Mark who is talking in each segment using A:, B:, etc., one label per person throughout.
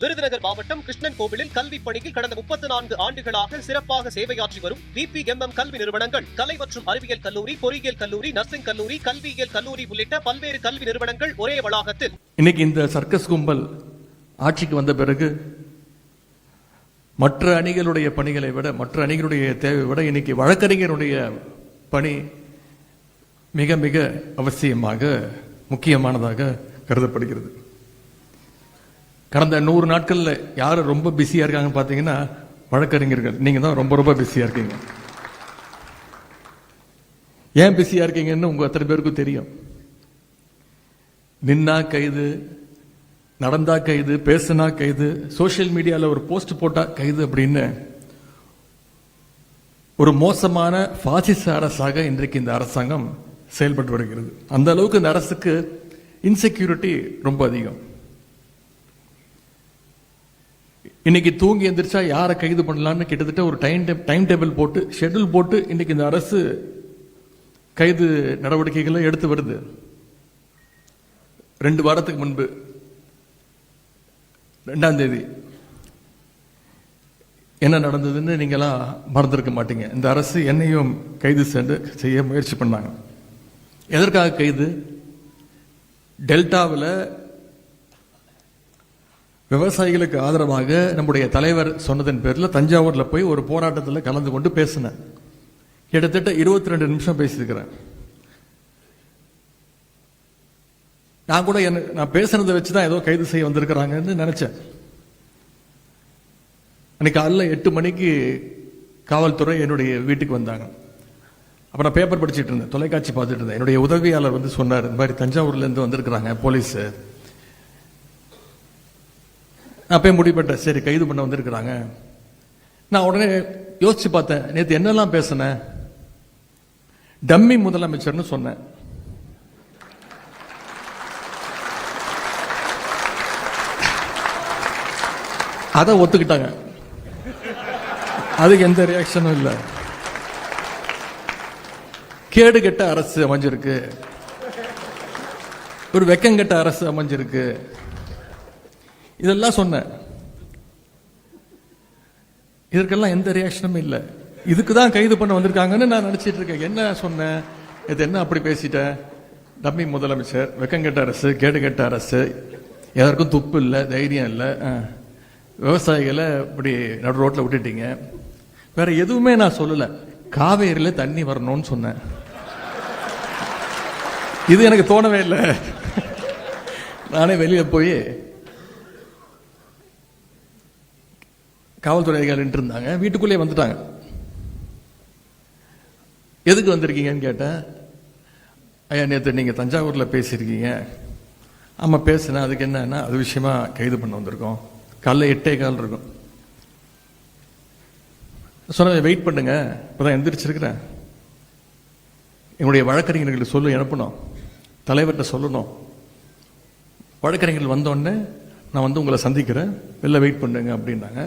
A: விருதுநகர் மாவட்டம் கிருஷ்ணன் கோவிலில் கல்வி பணியில் கடந்த 34 ஆண்டுகளாக சிறப்பாக சேவையாற்றி வரும் VPMM கல்வி நிறுவனங்கள், கலை மற்றும் அறிவியல் கல்லூரி, பொறியியல் கல்லூரி, நர்சிங் கல்லூரி, கல்வியியல் கல்லூரி உள்ளிட்ட பல்வேறு கல்வி நிறுவனங்கள் ஒரே வளாகத்தில்.
B: இன்னைக்கு இந்த சர்க்கஸ் கும்பல் ஆட்சிக்கு வந்த பிறகு மற்ற அணிகளுடைய பணிகளை விட, மற்ற அணிகளுடைய தேவை விட இன்னைக்கு வழக்கறிஞருடைய பணி மிக மிக அவசியமாக, முக்கியமானதாக கருதப்படுகிறது. கடந்த 100 நாட்கள்ல யாரு ரொம்ப பிஸியா இருக்காங்கன்னு பாத்தீங்கன்னா வழக்கறிஞர்கள். நீங்க தான் ரொம்ப ரொம்ப பிஸியா இருக்கீங்க. ஏன் பிஸியா இருக்கீங்கன்னு உங்க அத்தனை பேருக்கும் தெரியும். நின்னா கைது, நடந்தா கைது, பேசுனா கைது, சோசியல் மீடியால ஒரு போஸ்ட் போட்டா கைது அப்படின்னு ஒரு மோசமான பாசிச அரசாக இன்றைக்கு இந்த அரசாங்கம் செயல்பட்டு வருகிறது. அந்த அளவுக்கு இந்த அரசுக்கு இன்செக்யூரிட்டி ரொம்ப அதிகம். இன்னைக்கு தூங்கி எந்திரிச்சா யாரை கைது பண்ணலான்னு கிட்டத்தட்ட ஒரு டைம் டேபிள் போட்டு, ஷெட்யூல் போட்டு இன்னைக்கு இந்த அரசு கைது நடவடிக்கைகளை எடுத்து வருது. 2 வாரத்துக்கு முன்பு 2ஆம் தேதி என்ன நடந்ததுன்னு நீங்களாம் மறந்திருக்க மாட்டீங்க. இந்த அரசு என்னையும் கைது செய்ய முயற்சி பண்ணாங்க. எதற்காக கைது? டெல்டாவில் விவசாயிகளுக்கு ஆதரவாக நம்முடைய தலைவர் சொன்னதன் பேரில் தஞ்சாவூர்ல போய் ஒரு போராட்டத்தில் கலந்து கொண்டு பேசினேன். கிட்டத்தட்ட 22 நிமிஷம் பேசியிருக்கிறேன். நான் கூட நான் பேசுனதை வச்சுதான் ஏதோ கைது செய்ய வந்திருக்கிறாங்கன்னு நினைச்சேன். அன்னைக்கு காலைல 8 மணிக்கு காவல்துறை என்னுடைய வீட்டுக்கு வந்தாங்க. அப்ப நான் பேப்பர் படிச்சுட்டு இருந்தேன், தொலைக்காட்சி பார்த்துட்டு இருந்தேன். என்னுடைய உதவியாளர் வந்து சொன்னார், இந்த மாதிரி தஞ்சாவூர்ல இருந்து வந்திருக்கிறாங்க போலீஸ். நான் போய் முடிப்பட்டேன், சரி கைது பண்ண வந்திருக்கிறாங்க. நான் உடனே யோசிச்சு பார்த்தேன், நேற்று என்னெல்லாம் பேசினேன். டம்மி முதலமைச்சர்னு சொன்னேன். அதை ஒத்துக்கிட்டாங்க. அதுக்கு எந்த ரியாக்ஷனும் இல்லை. கேடு கெட்ட அரசு அமைஞ்சிருக்கு, ஒரு வெக்கங்கெட்ட அரசு அமைஞ்சிருக்கு, இதெல்லாம் சொன்ன. இதற்கெல்லாம் எந்த ரியாக்ஷனும் இல்லை. இதுக்கு தான் கைது பண்ண வந்திருக்காங்கன்னு நான் நினைச்சிட்டு இருக்கேன். என்ன சொன்னேன்? இது என்ன அப்படி பேசிட்டேன்? டம்மி முதலமைச்சர், வெக்கங்கெட்ட அரசு, கேடு கெட்ட அரசு, எதற்கும் துப்பு இல்லை, தைரியம் இல்லை, விவசாயிகளை இப்படி நடு ரோட்ல விட்டுட்டீங்க. வேற எதுவுமே நான் சொல்லல. காவேரியில தண்ணி வரணும்னு சொன்னேன். இது எனக்கு தோணவே இல்லை. நானே வெளியில போய் காவல்துறை அதிகாரி இருந்தாங்க, வீட்டுக்குள்ளே வந்துட்டாங்க. எதுக்கு வந்திருக்கீங்கன்னு கேட்டேன். ஐயா நேற்று நீங்க தஞ்சாவூர்ல பேசியிருக்கீங்க. ஆமா பேசுனேன். அதுக்கு என்னன்னா அது விஷயமா கைது பண்ண வந்திருக்கோம். காலைல 8:15 இருக்கும். சொன்ன வெயிட் பண்ணுங்க, இப்பதான் எந்திரிச்சிருக்கிறேன். என்னுடைய வழக்கறிஞர்களுக்கு சொல்லு அனுப்பணும், தலைவர்கிட்ட சொல்லணும். வழக்கறிஞர்கள் வந்தோடனே நான் வந்து உங்களை சந்திக்கிறேன், வெளில வெயிட் பண்ணுங்க அப்படின்னாங்க.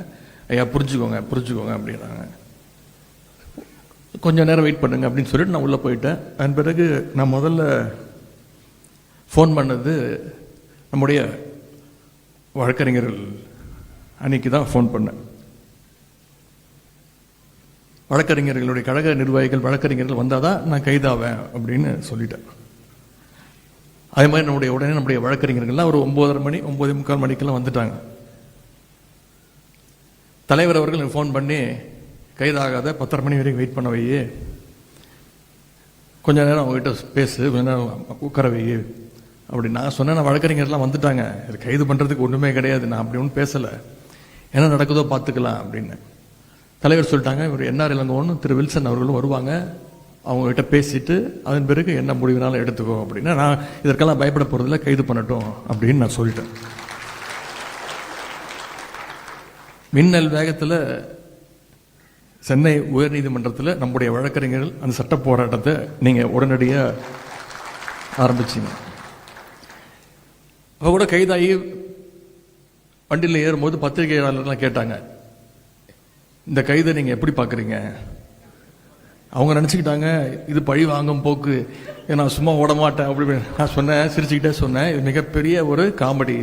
B: ஐயா புரிஞ்சுக்கோங்க புரிஞ்சுக்கோங்க அப்படின்னாங்க. கொஞ்ச நேரம் வெயிட் பண்ணுங்க அப்படின்னு சொல்லிட்டு நான் உள்ள போயிட்டேன். அதன் பிறகு நான் முதல்ல ஃபோன் பண்ணது நம்முடைய வழக்கறிஞர்கள் அன்னைக்கு தான் ஃபோன் பண்ணேன். வழக்கறிஞர்களுடைய கழக நிர்வாகிகள், வழக்கறிஞர்கள் வந்தாதான் நான் கைதாவேன் அப்படின்னு சொல்லிட்டேன். அதே மாதிரி உடனே நம்முடைய வழக்கறிஞர்கள்லாம் ஒரு 9:30 மணி 9:45 மணிக்கெல்லாம் வந்துட்டாங்க. தலைவர் அவர்கள் ஃபோன் பண்ணி கைதாகாத 10:30 மணி வரைக்கும் வெயிட் பண்ண வையே, கொஞ்ச நேரம் அவங்ககிட்ட பேசு, கொஞ்ச நேரம் உட்கார வையே அப்படி நான் சொன்னேன். நான் வழக்கறிஞர்லாம் வந்துட்டாங்க, இது கைது பண்றதுக்கு ஒண்ணுமே கிடையாது, நான் அப்படி ஒன்றும் பேசல, என்ன நடக்குதோ பார்த்துக்கலாம் அப்படின்னு. தலைவர் சொல்லிட்டாங்க, இவர் என்ஆர் இளங்கோவனும் திரு வில்சன் அவர்களும் வருவாங்க, அவங்ககிட்ட பேசிட்டு அதன் பிறகு என்ன முடிவுனாலும் எடுத்துக்கோ அப்படின்னா, நான் இதற்கெல்லாம் பயப்பட போறதில்ல, கைது பண்ணட்டும் அப்படின்னு நான் சொல்லிட்டேன். மின்னல் வேகத்தில் சென்னை உயர்நீதிமன்றத்தில் நம்முடைய வழக்கறிஞர்கள் அந்த சட்ட போராட்டத்தை நீங்க உடனடியாக ஆரம்பிச்சீங்க. அவ கூட கைதாகி வண்டியில் ஏறும்போது பத்திரிகையாளர்லாம் கேட்டாங்க, இந்த கைதை நீங்க எப்படி பாக்குறீங்க? அவங்க நினைச்சுக்கிட்டாங்க இது பழி வாங்கும் போக்கு, நான் சும்மா ஓட மாட்டேன் அப்படி. நான் சொன்னேன், சிரிச்சுக்கிட்டே சொன்னேன், இது மிகப்பெரிய ஒரு காமெடி.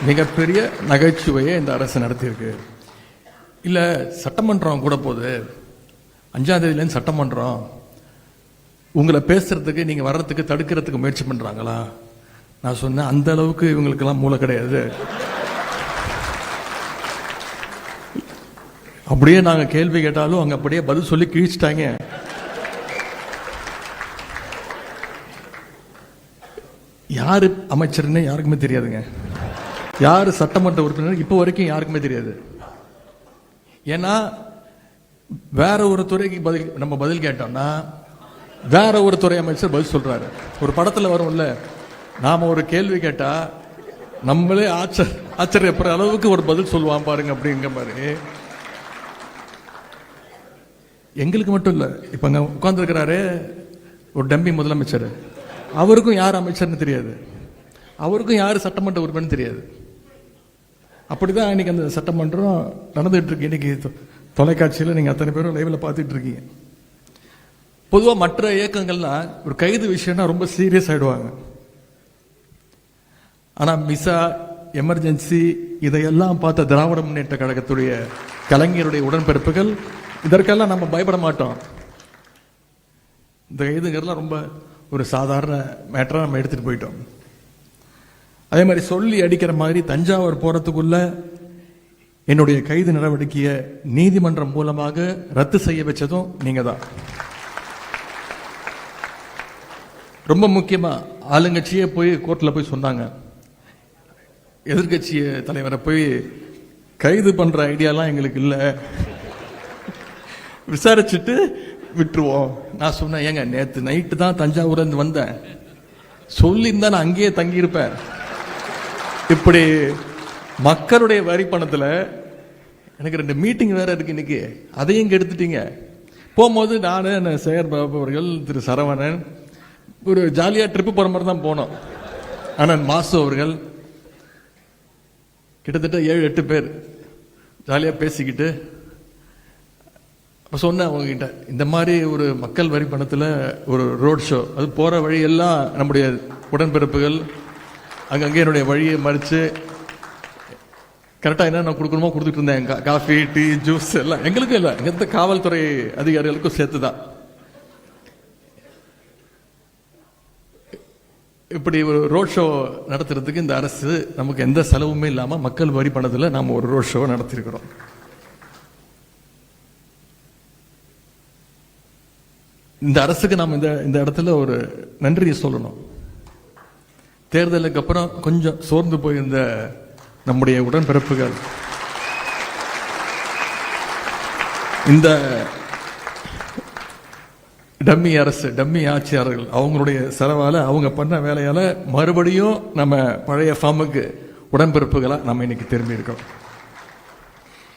B: மிகப்பெரிய நகைச்சுவையை இந்த அரசு நடத்தியிருக்கு. இல்ல சட்டமன்றம் கூட போகுது, 5ஆம் தேதியிலேருந்து சட்டமன்றம், உங்களை பேசுறதுக்கு நீங்க வர்றதுக்கு தடுக்கிறதுக்கு முயற்சி பண்றாங்களா? நான் சொன்னேன், அந்த அளவுக்கு இவங்களுக்கெல்லாம் மூளை கிடையாது. அப்படியே நாங்க கேள்வி கேட்டாலும் அவங்க அப்படியே பதில் சொல்லி கிழிச்சிட்டாங்க. யாரு அமைச்சர்னு யாருக்குமே தெரியாதுங்க. யாரு சட்டமன்ற உறுப்பினர் இப்போ வரைக்கும் யாருக்குமே தெரியாது. ஏன்னா வேற ஒரு துறைக்கு நம்ம பதில் கேட்டோம்னா வேற ஒரு துறை அமைச்சர் பதில் சொல்றாரு. ஒரு படத்துல வரும்ல, நாம ஒரு கேள்வி கேட்டா நம்மளே ஆச்சரியப்படுற அளவுக்கு ஒரு பதில் சொல்லுவான் பாருங்க அப்படிங்கிற மாதிரி. எங்களுக்கு மட்டும் இல்ல, இப்ப அங்க உட்கார்ந்து இருக்கிறாரு ஒரு டம்பி முதலமைச்சர், அவருக்கும் யார் அமைச்சர்னு தெரியாது, அவருக்கும் யார் சட்டமன்ற உறுப்பினர் தெரியாது. அப்படிதான் இன்னைக்கு அந்த சட்டமன்றம் நடந்துட்டு இருக்கு. இன்னைக்கு தொலைக்காட்சியில் நீங்க அத்தனை பேரும் லைவ்ல பார்த்துட்டு இருக்கீங்க. பொதுவாக மற்ற இயக்கங்கள்லாம் ஒரு கைது விஷயம்னா ரொம்ப சீரியஸ் ஆயிடுவாங்க. ஆனா மிசா, எமர்ஜென்சி இதையெல்லாம் பார்த்த திராவிட முன்னேற்ற கழகத்துடைய கலைஞருடைய உடன்பிறப்புகள் இதற்கெல்லாம் நம்ம பயப்பட மாட்டோம். இந்த கைதுங்கிறதுலாம் ரொம்ப ஒரு சாதாரண மேட்டரா நம்ம எடுத்துட்டு போயிட்டோம். அதே மாதிரி சொல்லி அடிக்கிற மாதிரி தஞ்சாவூர் போறதுக்குள்ள என்னுடைய கைது நடவடிக்கையை நீதிமன்றம் மூலமாக ரத்து செய்ய வச்சதும் நீங்க தான். ரொம்ப முக்கியமா ஆளுங்கட்சியே போய் கோர்ட்ல போய் சொன்னாங்க, எதிர்கட்சி தலைவரை போய் கைது பண்ற ஐடியாலாம் எங்களுக்கு இல்ல, விசாரிச்சுட்டு விட்டுருவோம். நான் சொன்னேன், ஏங்க நேத்து நைட்டு தான் தஞ்சாவூர்ல இருந்து வந்தேன், சொல்லியிருந்தா நான் அங்கேயே தங்கியிருப்பேன். இப்படி மக்களுடைய வரி பணத்துல எனக்கு 2 மீட்டிங் வேற இருக்கு இன்னைக்கு, அதையும் கெடுத்துட்டீங்க. போகும்போது நானு சேகர் பாபு அவர்கள், திரு சரவணன் ஒரு ஜாலியா ட்ரிப்பு போற மாதிரி தான் போனோம். ஆனா மாசு அவர்கள் கிட்டத்தட்ட 7-8 பேர் ஜாலியா பேசிக்கிட்டு சொன்ன அவங்ககிட்ட, இந்த மாதிரி ஒரு மக்கள் வரி பணத்துல ஒரு ரோட் ஷோ, அது போற வழி எல்லாம் நம்முடைய உடன்பிறப்புகள் அங்கங்கே என்னுடைய வழியை மறிச்சு கரெக்டா என்ன கொடுக்கணுமோ கொடுத்துட்டு இருந்தேன். காஃபி, டீ, ஜூஸ் எல்லாம் எங்களுக்கும் இல்லை, எங்க காவல்துறை அதிகாரிகளுக்கும் சேர்த்துதான். இப்படி ஒரு ரோட் ஷோ நடத்துறதுக்கு இந்த அரசு நமக்கு எந்த செலவுமே இல்லாம மக்கள் வரி பணத்துல நாம ஒரு ரோட் ஷோ நடத்திருக்கிறோம். இந்த அரசுக்கு நாம் இந்த இடத்துல ஒரு நன்றியை சொல்லணும். தேர்தலுக்கு அப்புறம் கொஞ்சம் சோர்ந்து போயிருந்த நம்முடைய உடன்பிறப்புகள் இந்த டம்மி அரசு, டம்மி ஆட்சியாளர்கள் அவங்களுடைய செலவால, அவங்க பண்ண வேலையால மறுபடியும் நம்ம பழைய ஃபார்முக்கு உடன்பிறப்புகளா நம்ம இன்னைக்கு திரும்பி இருக்கோம்.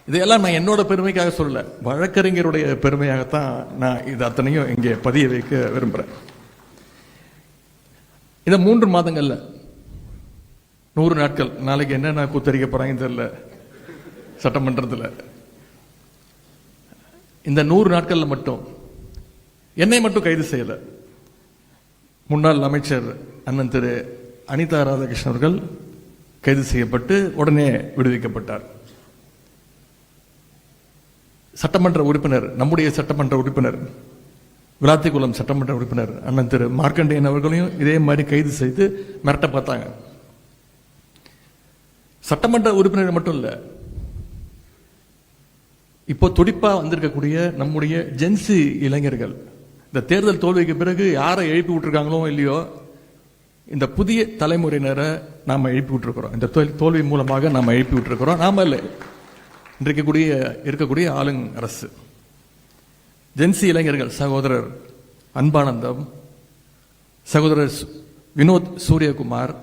B: இதையெல்லாம் நான் என்னோட பெருமைக்காக சொல்லல, வழக்கறிஞருடைய பெருமையாகத்தான் நான் இது அத்தனையும் இங்கே பதிய வைக்க விரும்புறேன். இந்த 3 மாதங்கள்ல 100 நாட்கள், நாளைக்கு என்னென்ன கூத்தரிக்க போறாங்க தெரியல சட்டமன்றத்தில். இந்த 100 நாட்கள்ல மட்டும் என்னை மட்டும் கைது செய்யல, முன்னாள் அமைச்சர் அண்ணன் திரு அனிதா ராதாகிருஷ்ணன் அவர்கள் கைது செய்யப்பட்டு உடனே விடுவிக்கப்பட்டார். சட்டமன்ற உறுப்பினர், நம்முடைய சட்டமன்ற உறுப்பினர், விளாத்திக்குளம் சட்டமன்ற உறுப்பினர் அண்ணன் திரு மார்க்கண்டேயன் அவர்களையும் இதே மாதிரி கைது செய்து மிரட்ட பார்த்தாங்க. சட்டமன்ற உறுப்பினர் மட்டும் இல்ல, இப்போ துடிப்பா வந்திருக்கக்கூடிய நம்முடைய ஜென்சி இளைஞர்கள், இந்த தேர்தல் தோல்விக்கு பிறகு யாரை எழுப்பி விட்டுருக்காங்களோ இல்லையோ, இந்த புதிய தலைமுறையினரை நாம எழுப்பி விட்டுருக்கிறோம். இந்த தோல்வி மூலமாக நாம எழுப்பி விட்டுருக்கிறோம். நாம இல்லை, இன்றைக்கு இருக்கக்கூடிய ஆளுங் அரசு. ஜென்சி இளைஞர்கள் சகோதரர் அன்பானந்தம், சகோதரர் வினோத் சூரியகுமார்,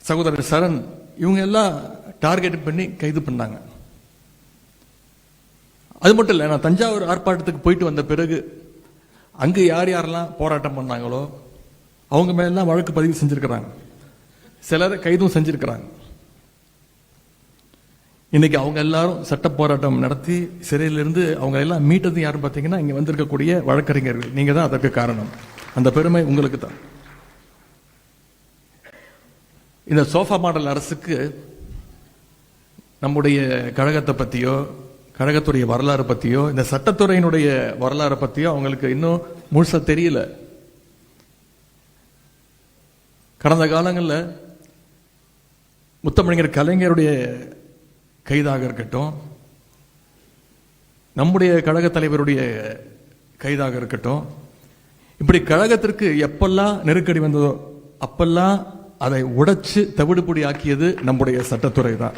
B: சகோதரர் சரண், இவங்க எல்லாம் டார்கெட் பண்ணி கைது பண்ணாங்க. அது மட்டும் இல்லை, நான் தஞ்சாவூர் ஆர்ப்பாட்டத்துக்கு போயிட்டு வந்த பிறகு அங்கு யார் யாரெல்லாம் போராட்டம் பண்ணாங்களோ அவங்க மேலாம் வழக்கு பதிவு செஞ்சிருக்கிறாங்க, சிலரை கைதும் செஞ்சிருக்கிறாங்க. இன்னைக்கு அவங்க எல்லாரும் சட்ட போராட்டம் நடத்தி சிறையிலிருந்து அவங்க எல்லாம் மீட்டது யாரும் பார்த்தீங்கன்னா இங்க வந்திருக்கக்கூடிய வழக்கறிஞர்கள். நீங்க தான் அதற்கு காரணம். அந்த பெருமை உங்களுக்கு தான். இந்த சோஃபா மாடல் அரசுக்கு நம்முடைய கழகத்தை பற்றியோ கழகத்துடைய வரலாறு பற்றியோ இந்த சட்டத்துறையினுடைய வரலாறு பற்றியோ அவங்களுக்கு இன்னும் முழுசா தெரியல. கடந்த காலங்களில் முத்தமிழர் கலைஞருடைய கைதாக இருக்கட்டும், நம்முடைய கழக தலைவருடைய கைதாக இருக்கட்டும், இப்படி கழகத்திற்கு எப்பெல்லாம் நெருக்கடி வந்ததோ அப்பெல்லாம் அதை உடைச்சு தவிடுபொடி ஆக்கியது நம்முடைய சட்டத்துறை தான்.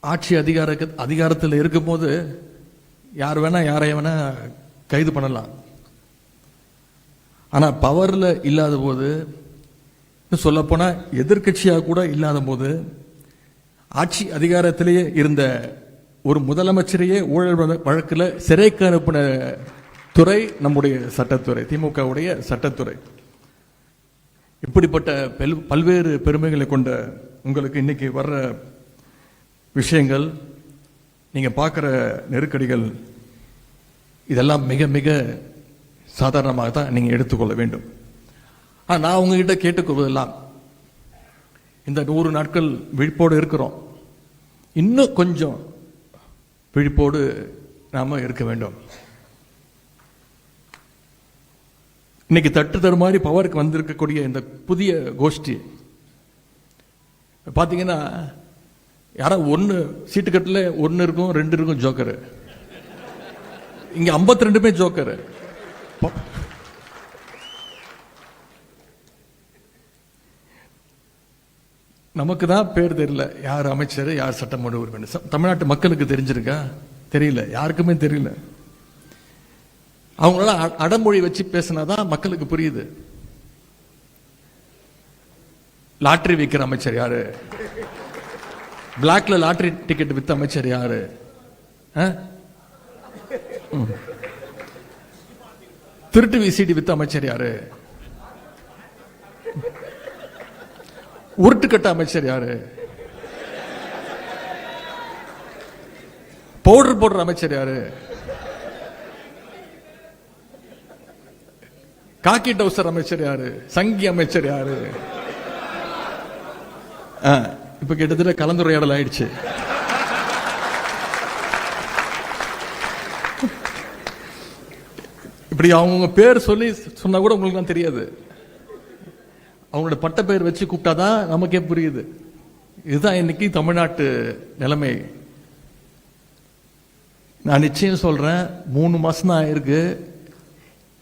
B: ஆட்சி அதிகாரத்தில் இருக்கும்போது யார் வேணா யாரைய வேணா கைது பண்ணலாம். ஆனா பவர்ல இல்லாத போது, சொல்ல போனா எதிர்கட்சியாக கூட இல்லாத போது, ஆட்சி அதிகாரத்திலேயே இருந்த ஒரு முதலமைச்சரையே ஊழல் வழக்கில் சிறைக்கு அனுப்பின துறை நம்முடைய சட்டத்துறை, திமுகவுடைய சட்டத்துறை. இப்படிப்பட்ட பல்வேறு பெருமைகளை கொண்ட உங்களுக்கு இன்னைக்கு வர்ற விஷயங்கள், நீங்க பார்க்குற நெருக்கடிகள், இதெல்லாம் மிக மிக சாதாரணமாக தான் நீங்க எடுத்துக்கொள்ள வேண்டும். ஆனால் நான் உங்ககிட்ட கேட்டுக்கொள்வதெல்லாம், இந்த 100 நாட்கள் விழிப்போடு இருக்கிறோம், இன்னும் கொஞ்சம் விழிப்போடு நாம இருக்க வேண்டும். இன்னைக்கு தட்டு தருமாறி பவருக்கு வந்திருக்கக்கூடிய இந்த புதிய கோஷ்டி பார்த்தீங்கன்னா, யாரா ஒன்று சீட்டுக்கட்டில் 1 இருக்கும், 2 இருக்கும் ஜோக்கரு. இங்க 52 ஜோக்கரு. நமக்கு தான் பேர் தெரியல, யார் அமைச்சர் யார் சட்டமன்ற உறுப்பினர். தமிழ்நாட்டு மக்களுக்கு தெரிஞ்சிருக்கா? தெரியல, யாருக்குமே தெரியல. அவங்களால அடமொழி வச்சு பேசினாதான் மக்களுக்கு புரியுது. லாட்டரி விற்கிற அமைச்சர் யாரு? பிளாக்ல லாட்டரி டிக்கெட் வித்த அமைச்சர் யாரு? திருட்டு விசிடி வித்த அமைச்சர் யாரு? உருட்டுக்கட்ட அமைச்சர் யாரு? பவுடர் போடுற அமைச்சர் யாரு? காக்கி டவுசர் அமைச்சர் யாரு? சங்கி அமைச்சர் யாரு? இப்ப கிட்டத்தட்ட கலந்துரையாடல் ஆயிடுச்சு. இப்படி அவங்க பேர் சொல்லி சொன்னா கூட உங்களுக்கு தெரியாது. அவங்களோட பட்ட பெயர் வச்சு கூப்பிட்டாதான் நமக்கே புரியுது. இதுதான் இன்னைக்கு தமிழ்நாட்டு நிலைமை. நான் நிச்சயம் சொல்றேன், 3 மாசம் தான் ஆயிருக்கு.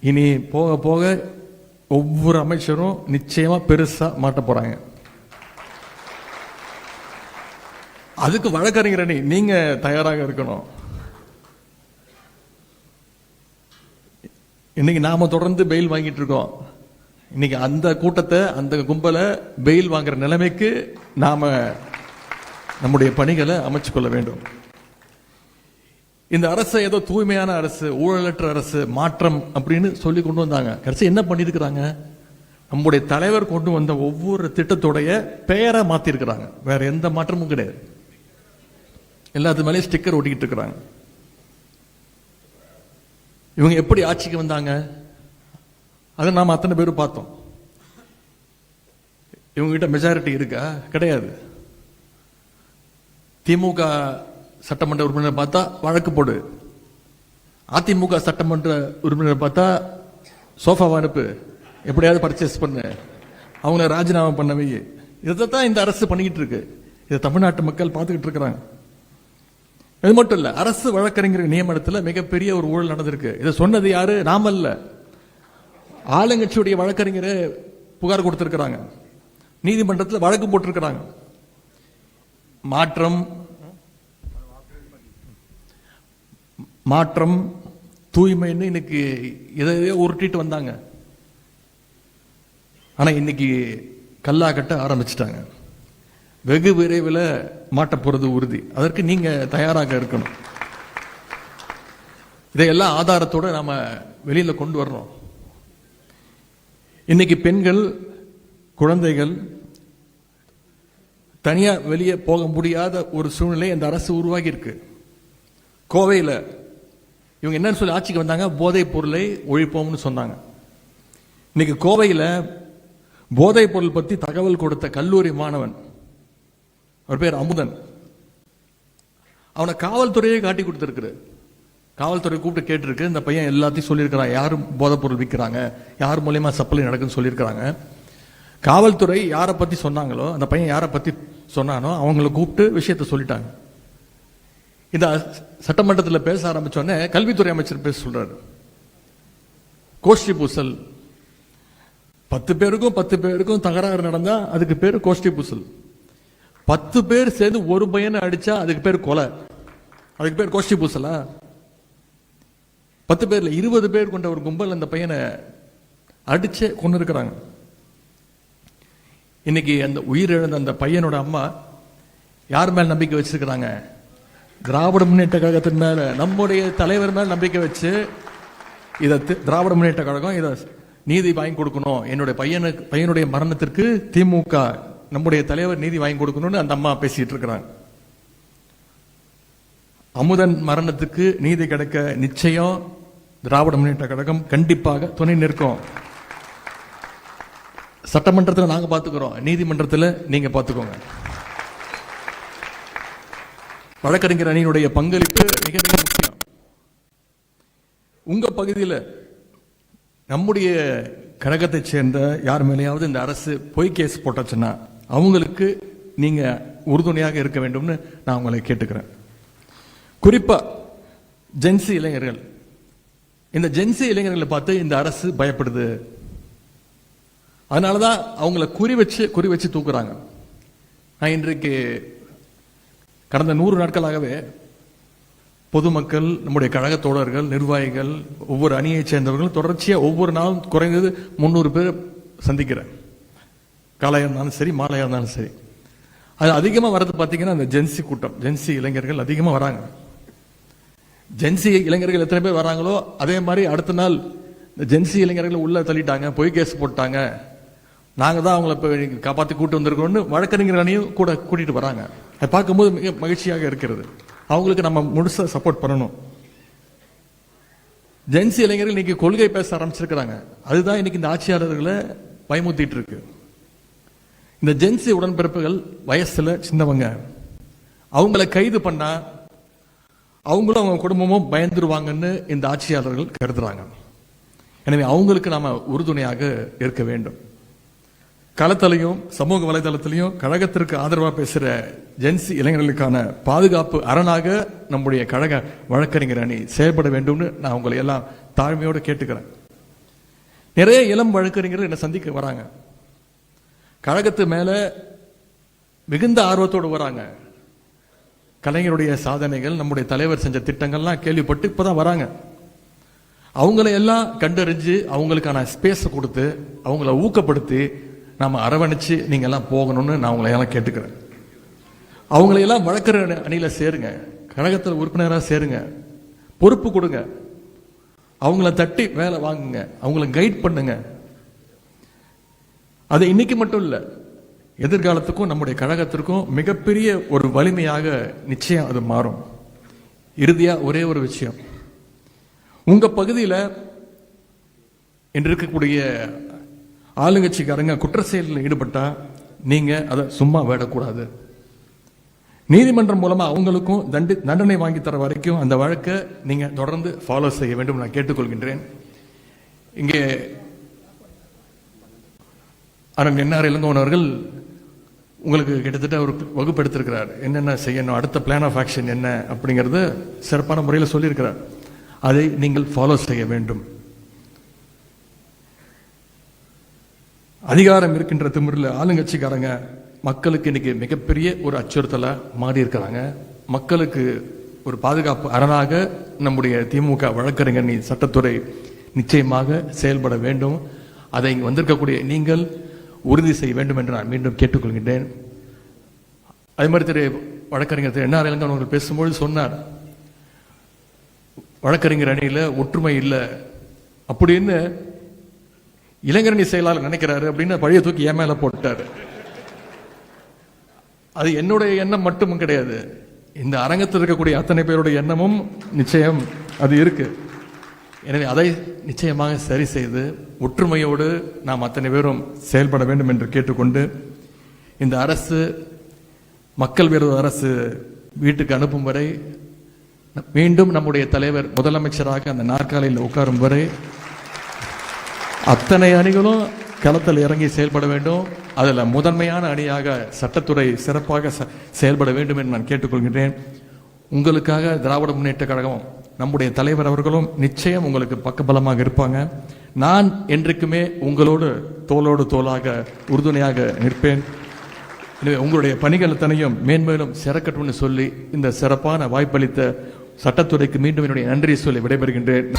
B: இனி போக போக ஒவ்வொரு அமைச்சரும் நிச்சயமா பெருசா மாட்ட போறாங்க. அதுக்கு வழக்கறிஞர் நீங்க தயாராக இருக்கணும். இன்னைக்கு நாம தொடர்ந்து பெயில் வாங்கிட்டு இருக்கோம். இன்னைக்கு அந்த கூட்டத்தை, அந்த கும்பலை பெயில் வாங்குற நிலைமைக்கு நாம நம்முடைய பணிகளை அமைச்சு கொள்ள வேண்டும். இந்த அரசு ஏதோ தூய்மையான அரசு, ஊழலற்ற அரசு, மாற்றம் அப்படின்னு சொல்லி கொண்டு வந்தாங்க. கடைசி என்ன பண்ணிருக்கிறாங்க? நம்முடைய தலைவர் கொண்டு வந்த ஒவ்வொரு திட்டத்துடைய பெயரை மாத்தி இருக்கிறாங்க. வேற எந்த மாற்றமும் கிடையாது. எல்லாத்து மேலேயும் ஸ்டிக்கர் ஒட்டிக்கிட்டு இருக்கிறாங்க. இவங்க எப்படி ஆட்சிக்கு வந்தாங்க? அதை நாம அத்தனை பேரும் பார்த்தோம். இவங்க கிட்ட மெஜாரிட்டி இருக்கா? கிடையாது. திமுக சட்டமன்ற உறுப்பினர் பார்த்தா வழக்கு போடு, அதிமுக சட்டமன்ற உறுப்பினர் பார்த்தா சோஃபாவை அனுப்பு, எப்படியாவது பர்ச்சேஸ் பண்ணு, அவங்க ராஜினாமா பண்ணவை. இதைத்தான் இந்த அரசு பண்ணிக்கிட்டு இருக்கு. இதை தமிழ்நாட்டு மக்கள் பார்த்துக்கிட்டு இருக்கிறாங்க. இது மட்டும் இல்ல, அரசு வழக்கறிஞர் நியமனத்தில் மிகப்பெரிய ஒரு ஊழல் நடந்திருக்கு. இதை சொன்னது யாரு? நாம இல்ல, ஆளுங்கட்சியுடைய வழக்கறிஞர் புகார் கொடுத்திருக்கிறாங்க, நீதிமன்றத்தில் வழக்கு போட்டிருக்கிறாங்க. மாற்றம் தூய்மைன்னு இன்னைக்கு இதையே உருட்டிட்டு வந்தாங்க. ஆனா இன்னைக்கு கல்லா கட்ட ஆரம்பிச்சிட்டாங்க. வெகு விரைவில் மாட்ட போறது உறுதி. அதற்கு நீங்க தயாராக இருக்கணும். இதையெல்லாம் ஆதாரத்தோட நாம வெளியில கொண்டு வரணும். இன்னைக்கு பெண்கள், குழந்தைகள் தனியா வெளியே போக முடியாத ஒரு சூழ்நிலை இந்த அரசு உருவாகி இருக்கு. கோவையில் இவங்க என்னன்னு சொல்லி ஆட்சிக்கு வந்தாங்க? போதைப் பொருளை ஒழிப்போம்னு சொன்னாங்க. இன்னைக்கு கோவையில் போதைப் பொருள் பற்றி தகவல் கொடுத்த கல்லூரி மாணவன், அவர் பேர் அமுதன், அவனை காவல்துறையே காட்டி கொடுத்துருக்கு. காவல்துறை கூப்பிட்டு கேட்டிருக்கு, இந்த பையன் எல்லாத்தையும் சொல்லியிருக்கிறான், யார் போதைப் பொருள் விற்கிறாங்க, யார் மூலியமா சப்ளை நடக்குன்னு சொல்லியிருக்கிறாங்க. காவல்துறை யாரை பத்தி சொன்னாங்களோ, அந்த பையன் யாரை பத்தி சொன்னானோ அவங்களை கூப்பிட்டு விஷயத்த சொல்லிட்டாங்க. இந்த சட்டமன்றத்தில் பேச ஆரம்பிச்சோடனே கல்வித்துறை அமைச்சர் பேச சொல்றாரு, கோஷ்டி பூசல், 10 பேருக்கும் தகராறு நடந்தா அதுக்கு பேர் கோஷ்டி பூசல். 10 பேர் சேர்ந்து ஒரு பையனை அடிச்சா அதுக்கு பேர் கொலை, அதுக்கு பேர் கோஷ்டி பூசலா? 10 பேர்ல 20 பேர் கொண்ட ஒரு கும்பல் அந்த பையனை அடிச்சு கொண்டு இருக்கிறாங்க. இன்னைக்கு அந்த உயிரிழந்த அந்த பையனோட அம்மா யார் மேல் நம்பிக்கை வச்சிருக்கிறாங்க? திராவிட முன்னேற்ற கழகத்தின் மேல, நம்முடைய தலைவர் மேல் நம்பிக்கை வச்சு இதை திராவிட முன்னேற்ற கழகம் இதை நீதி வாங்கி கொடுக்கணும், என்னுடைய பையனுடைய மரணத்திற்கு திமுக நம்முடைய தலைவர் நீதி வாங்கி கொடுக்கணும்னு அந்த அம்மா பேசிட்டு இருக்கிறாங்க. அமுதன் மரணத்துக்கு நீதி கிடைக்க நிச்சயம் திராவிட முன்னேற்ற கழகம் கண்டிப்பாக துணை நிற்கும். சட்டமன்றத்தில் நாங்க பாத்துக்கிறோம், நீதிமன்றத்தில் நீங்க பாத்துக்கோங்க. வழக்கறிஞர் அணியினுடைய பங்களிப்பு மிக மிக முக்கியம். உங்க பகுதியில் நம்முடைய கழகத்தை சேர்ந்த யார் மேலேயாவது இந்த அரசு பொய் கேஸ் போட்டாச்சுன்னா அவங்களுக்கு நீங்க உறுதுணையாக இருக்க வேண்டும்னு நான் உங்களை கேட்டுக்கிறேன். குறிப்பா ஜென்சி இளைஞர்கள், இந்த ஜென்சி இளைஞர்களை பார்த்து இந்த அரசு பயப்படுது, அதனாலதான் அவங்கள குறி வச்சு தூக்குறாங்க. நான் இன்றைக்கு கடந்த 100 நாட்களாகவே பொதுமக்கள், நம்முடைய கழக தோழர்கள், நிர்வாகிகள், ஒவ்வொரு அணியை சேர்ந்தவர்கள் தொடர்ச்சியா ஒவ்வொரு நாளும் குறைந்தது 300 பேர் சந்திக்கிறேன். காலையா இருந்தாலும் சரி, மாலையா இருந்தாலும் சரி. அது அதிகமா வர்றது பார்த்தீங்கன்னா அந்த ஜென்சி கூட்டம், ஜென்சி இளைஞர்கள் அதிகமா வராங்க. ஜென்சி இளைஞர்கள் எத்தனை பேர் வராங்களோ அதே மாதிரி அடுத்த நாள் ஜென்சி இளைஞர்கள் உள்ள தள்ளிட்டாங்க, பொய் கேஸ் போட்டாங்க, நாங்க தான் அவங்கள காப்பாற்றி கூட்டு வந்திருக்கோம்னு வழக்கறிஞர் அணியும் கூட கூட்டிட்டு வராங்க. அதை பார்க்கும்போது மிக மகிழ்ச்சியாக இருக்கிறது. அவங்களுக்கு நம்ம முழுசா சப்போர்ட் பண்ணணும். ஜென்சி இளைஞர்கள் இன்னைக்கு கொள்கை பேச ஆரம்பிச்சிருக்கிறாங்க. அதுதான் இன்னைக்கு இந்த ஆட்சியாளர்களை பயமுத்திட்டு இருக்கு. இந்த ஜென்சி உடன்பிறப்புகள் வயசுல சின்னவங்க, அவங்கள கைது பண்ணா அவங்களும் அவங்க குடும்பமும் பயந்துருவாங்கன்னு இந்த ஆட்சியாளர்கள் கருதுறாங்க. எனவே அவங்களுக்கு நாம உறுதுணையாக இருக்க வேண்டும். களத்திலையும் சமூக வலைதளத்திலையும் கழகத்திற்கு ஆதரவாக பேசுற ஜென்சி இளைஞர்களுக்கான பாதுகாப்பு அரணாக நம்முடைய கழக வழக்கறிஞர் அணி செயல்பட வேண்டும்னு நான் உங்களை எல்லாம் தாழ்மையோடு கேட்டுக்கிறேன். நிறைய இளம் வழக்கறிஞர்கள் என்னை சந்திக்க வராங்க, கழகத்து மேல மிகுந்த ஆர்வத்தோடு வராங்க. கலைஞருடைய சாதனைகள், நம்முடைய தலைவர் செஞ்ச திட்டங்கள்லாம் கேள்விப்பட்டு இப்பதான் வராங்க. அவங்களை எல்லாம் கண்டறிஞ்சு அவங்களுக்கான ஸ்பேஸ் கொடுத்து அவங்கள ஊக்கப்படுத்தி நாம அரவணைச்சு நீங்க எல்லாம் போகணும்னு நான் உங்களை எல்லாம் கேட்டுக்கிறேன். அவங்களை எல்லாம் வழக்கறிஞர் அணியில சேருங்க, கழகத்தில் உறுப்பினராக சேருங்க, பொறுப்பு கொடுங்க, அவங்கள தட்டி வேலை வாங்குங்க, அவங்கள கைட் பண்ணுங்க. அது இன்னைக்கு மட்டும் இல்ல, எதிர்காலத்துக்கும் நம்முடைய கழகத்திற்கும் மிகப்பெரிய ஒரு வலிமையாக நிச்சயம் அது மாறும். இறுதியா ஒரே ஒரு விஷயம், உங்க பகுதியில் இன்று இருக்கக்கூடிய ஆளுங்கட்சிக்காரங்க குற்ற செயலில் ஈடுபட்டா நீங்க அதை சும்மா விடக்கூடாது. நீதிமன்றம் மூலமா அவங்களுக்கும் தண்டனை வாங்கி தர வரைக்கும் அந்த வழக்கை நீங்க தொடர்ந்து ஃபாலோ செய்ய வேண்டும் நான் கேட்டுக்கொள்கின்றேன். இங்கே அண்ணன் என்ஆர் இளங்கோவன் அவர்கள் உங்களுக்கு கிட்டத்தட்ட ஒரு வகுப்பு எடுத்திருக்கிறார், என்னென்ன செய்யணும், அடுத்த பிளான் ஆஃப் ஆக்ஷன் என்ன அப்படிங்கறத சிறப்பான முறையில் சொல்லியிருக்கிறார். அதை நீங்கள் ஃபாலோ செய்ய வேண்டும். அதிகாரம் இருக்கின்ற திமிரில் ஆளுங்கட்சிக்காரங்க மக்களுக்கு இன்னைக்கு மிகப்பெரிய ஒரு அச்சுறுத்தலா மாறி இருக்கிறாங்க. மக்களுக்கு ஒரு பாதுகாப்பு அரணாக நம்முடைய திமுக வழக்கறிஞர் சட்டத்துறை நிச்சயமாக செயல்பட வேண்டும். அதை இங்கு வந்திருக்கக்கூடிய நீங்கள் உறுதி செய்ய வேண்டும் என்று நான் மீண்டும் கேட்டுக்கொள்கின்றேன். அதே மாதிரி வழக்கறிஞர் திரு என்ஆர் இளங்கோவன் அவர்கள் பேசும்போது சொன்னார், வழக்கறிஞர் அணியில ஒற்றுமை இல்லை அப்படின்னு இளைஞரணி செயலாளர் நினைக்கிறாரு அப்படின்னு பழைய தூக்கி என் மேல போட்டாரு. அது என்னுடைய எண்ணம் மட்டும் கிடையாது, இந்த அரங்கத்தில் இருக்கக்கூடிய அத்தனை பேருடைய எண்ணமும் நிச்சயம் அது இருக்கு. எனவே அதை நிச்சயமாக சரி செய்து ஒற்றுமையோடு நாம் அத்தனை பேரும் செயல்பட வேண்டும் என்று கேட்டுக்கொண்டு, இந்த அரசு மக்கள் விரோத அரசு வீட்டுக்கு அனுப்பும் வரை, மீண்டும் நம்முடைய தலைவர் முதலமைச்சராக அந்த நாற்காலியில் உட்காரும் வரை அத்தனை அணிகளும் களத்தில் இறங்கி செயல்பட வேண்டும். அதில் முதன்மையான அணியாக சட்டத்துறை சிறப்பாக செயல்பட வேண்டும் என்று நான் கேட்டுக்கொள்கின்றேன். உங்களுக்காக திராவிட முன்னேற்ற கழகம், நம்முடைய தலைவர் அவர்களும் நிச்சயம் உங்களுக்கு பக்கபலமாக இருப்பாங்க. நான் என்றைக்குமே உங்களோடு தோளோடு தோளாக உறுதுணையாக நிற்பேன். எனவே உங்களுடைய பணிகள் அத்தனையும் மேன்மேலும் சிறக்கட்டும்னு சொல்லி இந்த சிறப்பான வாய்ப்பளித்த சட்டத்துறைக்கு மீண்டும் என்னுடைய நன்றியை சொல்லி விடைபெறுகின்றேன்.